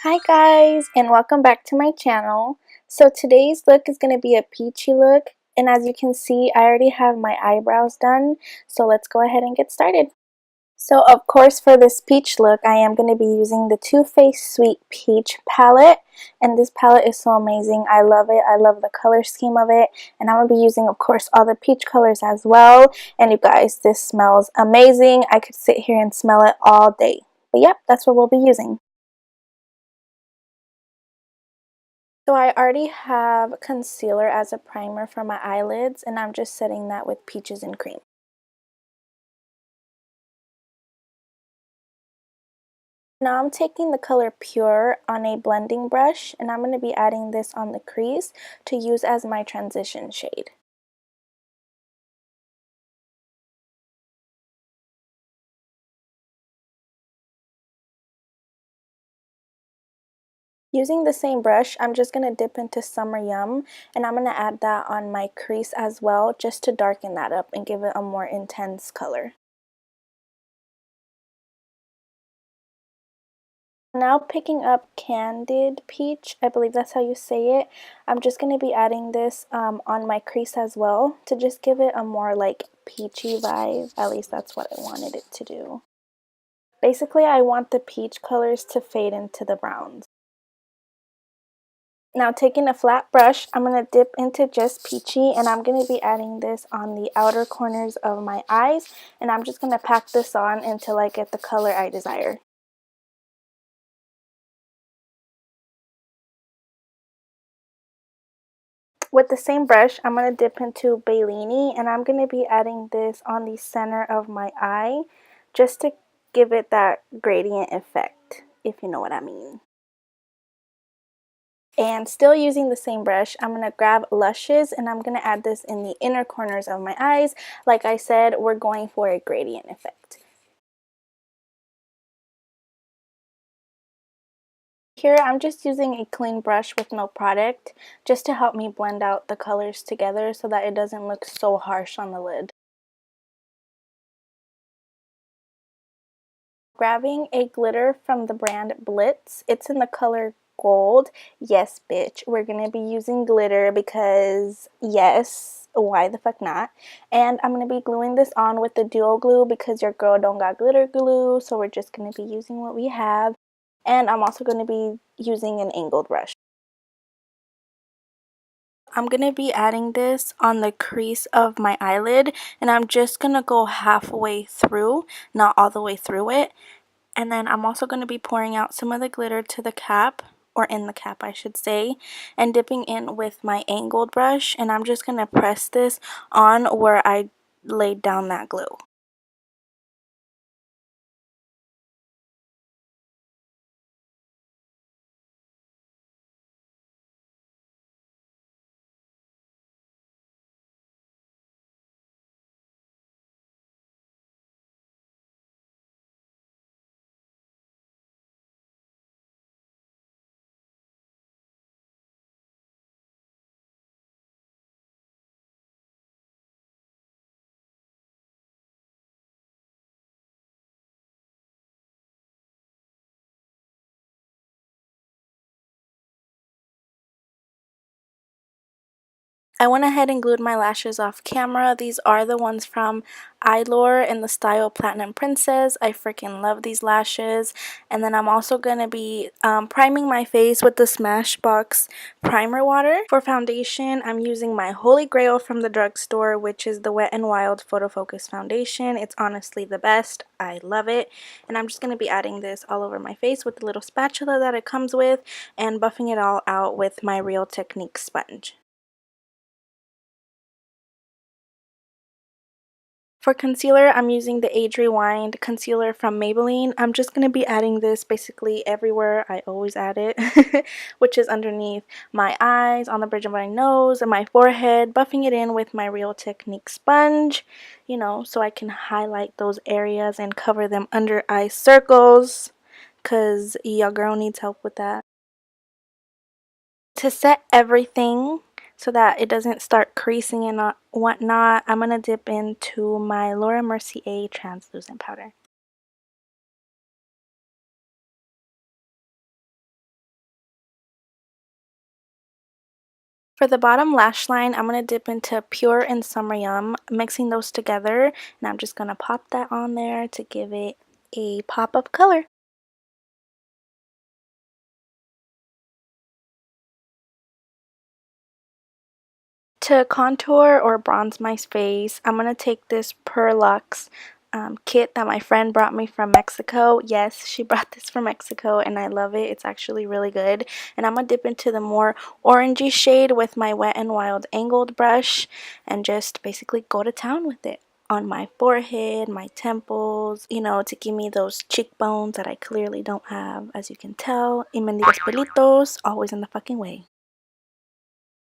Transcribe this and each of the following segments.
Hi guys, and welcome back to my channel. So today's look is going to be a peachy look, and as you can see I already have my eyebrows done, so let's go ahead and get started. So of course for this peach look I am going to be using the Too Faced Sweet Peach palette, and this palette is so amazing. I love it. I love the color scheme of it, and I'm going to be using of course all the peach colors as well. And you guys, this smells amazing. I could sit here and smell it all day. But yep, that's what we'll be using. So I already have concealer as a primer for my eyelids, and I'm just setting that with Peaches and Cream. Now I'm taking the color Pure on a blending brush, and I'm going to be adding this on the crease to use as my transition shade. Using the same brush, I'm just going to dip into Summer Yum, and I'm going to add that on my crease as well, just to darken that up and give it a more intense color. Now picking up Candid Peach, I believe that's how you say it. I'm just going to be adding this on my crease as well to just give it a more like peachy vibe. At least that's what I wanted it to do. Basically, I want the peach colors to fade into the browns. Now taking a flat brush, I'm going to dip into just Peachy, and I'm going to be adding this on the outer corners of my eyes, and I'm just going to pack this on until I get the color I desire. With the same brush, I'm going to dip into Bellini, and I'm going to be adding this on the center of my eye just to give it that gradient effect, if you know what I mean. And still using the same brush, I'm going to grab Luscious, and I'm going to add this in the inner corners of my eyes. Like I said, we're going for a gradient effect. Here I'm just using a clean brush with no product just to help me blend out the colors together so that it doesn't look so harsh on the lid. Grabbing a glitter from the brand Blitz. It's in the color gold. Yes, bitch. We're going to be using glitter because yes, why the fuck not? And I'm going to be gluing this on with the duo glue because your girl don't got glitter glue. So we're just going to be using what we have. And I'm also going to be using an angled brush. I'm going to be adding this on the crease of my eyelid, and I'm just going to go halfway through, not all the way through it. And then I'm also going to be pouring out some of the glitter to the cap, or in the cap I should say, and dipping in with my angled brush, and I'm just going to press this on where I laid down that glue. I went ahead and glued my lashes off camera. These are the ones from Eyelure in the style Platinum Princess. I freaking love these lashes. And then I'm also going to be priming my face with the Smashbox Primer Water. For foundation, I'm using my Holy Grail from the drugstore, which is the Wet n Wild Photo Focus Foundation. It's honestly the best. I love it. And I'm just going to be adding this all over my face with the little spatula that it comes with and buffing it all out with my Real Technique sponge. For concealer, I'm using the Age Rewind concealer from Maybelline. I'm just going to be adding this basically everywhere. I always add it, which is underneath my eyes, on the bridge of my nose, and my forehead, buffing it in with my Real Technique sponge, you know, so I can highlight those areas and cover them under eye circles, because your girl needs help with that. To set everything so that it doesn't start creasing and whatnot, I'm going to dip into my Laura Mercier translucent powder. For the bottom lash line, I'm going to dip into Pure and Summer Yum, mixing those together, and I'm just going to pop that on there to give it a pop of color. To contour or bronze my face, I'm going to take this Luxe kit that my friend brought me from Mexico. Yes, she brought this from Mexico and I love it. It's actually really good. And I'm going to dip into the more orangey shade with my Wet n Wild angled brush and just basically go to town with it on my forehead, my temples, you know, to give me those cheekbones that I clearly don't have, as you can tell. Y mendigos pelitos, always in the fucking way.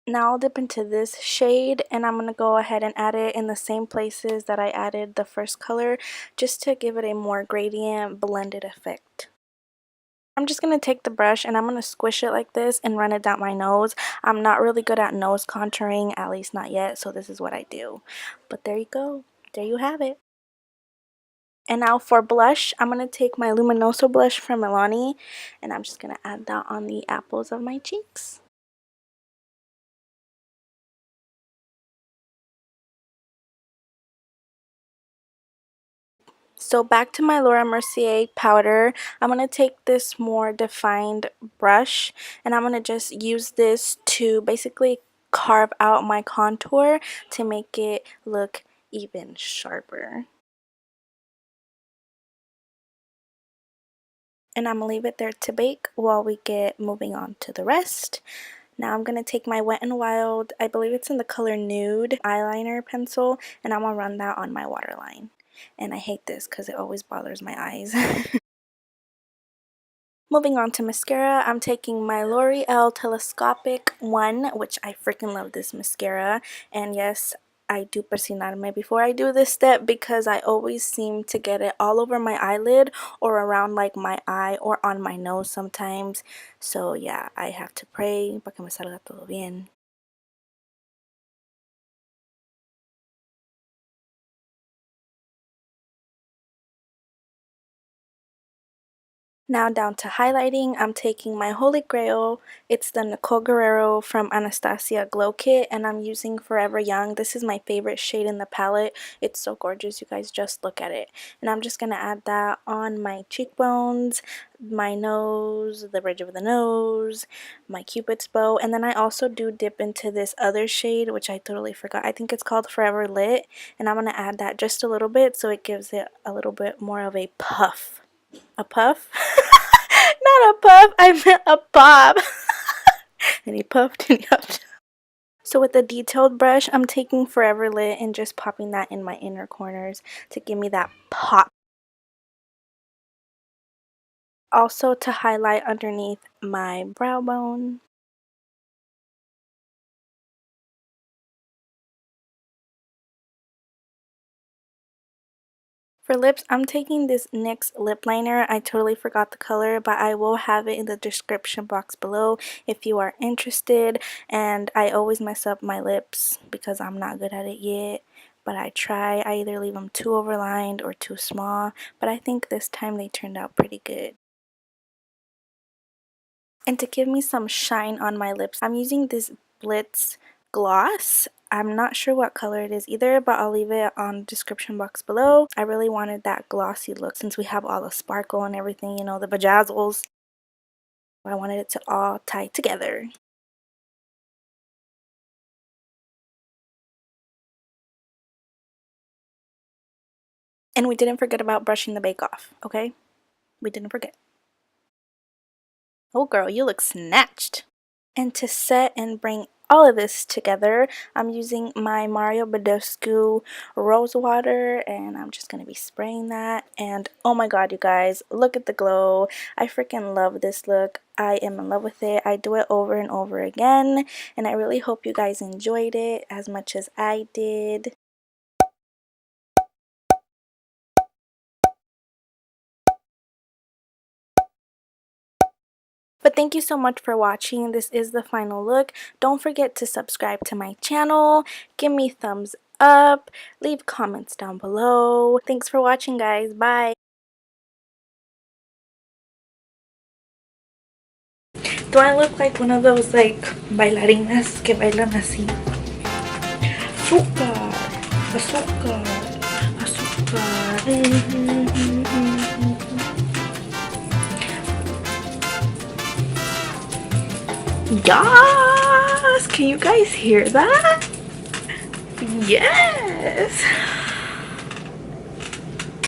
Now I'll dip into this shade and I'm going to go ahead and add it in the same places that I added the first color, just to give it a more gradient blended effect. I'm just going to take the brush and I'm going to squish it like this and run it down my nose. I'm not really good at nose contouring, at least not yet, so this is what I do. But there you go. There you have it. And now for blush, I'm going to take my Luminoso blush from Milani and I'm just going to add that on the apples of my cheeks. So back to my Laura Mercier powder, I'm going to take this more defined brush and I'm going to just use this to basically carve out my contour to make it look even sharper. And I'm going to leave it there to bake while we get moving on to the rest. Now I'm going to take my Wet n Wild, I believe it's in the color Nude, eyeliner pencil, and I'm going to run that on my waterline. And I hate this because it always bothers my eyes. Moving on to mascara, I'm taking my L'Oreal Telescopic one, which I freaking love this mascara. And yes, I do persinarme before I do this step because I always seem to get it all over my eyelid or around like my eye or on my nose sometimes. So yeah, I have to pray para que me salga todo bien. Now down to highlighting, I'm taking my Holy Grail. It's the Nicole Guerrero from Anastasia Glow Kit and I'm using Forever Young. This is my favorite shade in the palette. It's so gorgeous, you guys, just look at it. And I'm just going to add that on my cheekbones, my nose, the bridge of the nose, my cupid's bow. And then I also do dip into this other shade, which I totally forgot. I think it's called Forever Lit. And I'm going to add that just a little bit so it gives it a little bit more of a puff. A puff? Not a puff, I meant a pop. And he puffed and he huffed. So with the detailed brush, I'm taking Forever Lit and just popping that in my inner corners to give me that pop. Also to highlight underneath my brow bone. For lips, I'm taking this NYX Lip Liner. I totally forgot the color, but I will have it in the description box below if you are interested. And I always mess up my lips because I'm not good at it yet. But I try. I either leave them too overlined or too small. But I think this time they turned out pretty good. And to give me some shine on my lips, I'm using this Blitz gloss. I'm not sure what color it is either, but I'll leave it on the description box below. I really wanted that glossy look since we have all the sparkle and everything, you know, the bejazzles. I wanted it to all tie together. And we didn't forget about brushing the bake off, okay? We didn't forget. Oh girl, you look snatched. And to set and bring all of this together, I'm using my Mario Badescu rose water and I'm just going to be spraying that. And oh my god, you guys, look at the glow. I freaking love this look. I am in love with it. I do it over and over again and I really hope you guys enjoyed it as much as I did. But thank you so much for watching. This is the final look. Don't forget to subscribe to my channel. Give me thumbs up. Leave comments down below. Thanks for watching, guys. Bye. Do I look like one of those like bailarinas que bailan así? Azúcar, azúcar, azúcar. Yes! Can you guys hear that? Yes!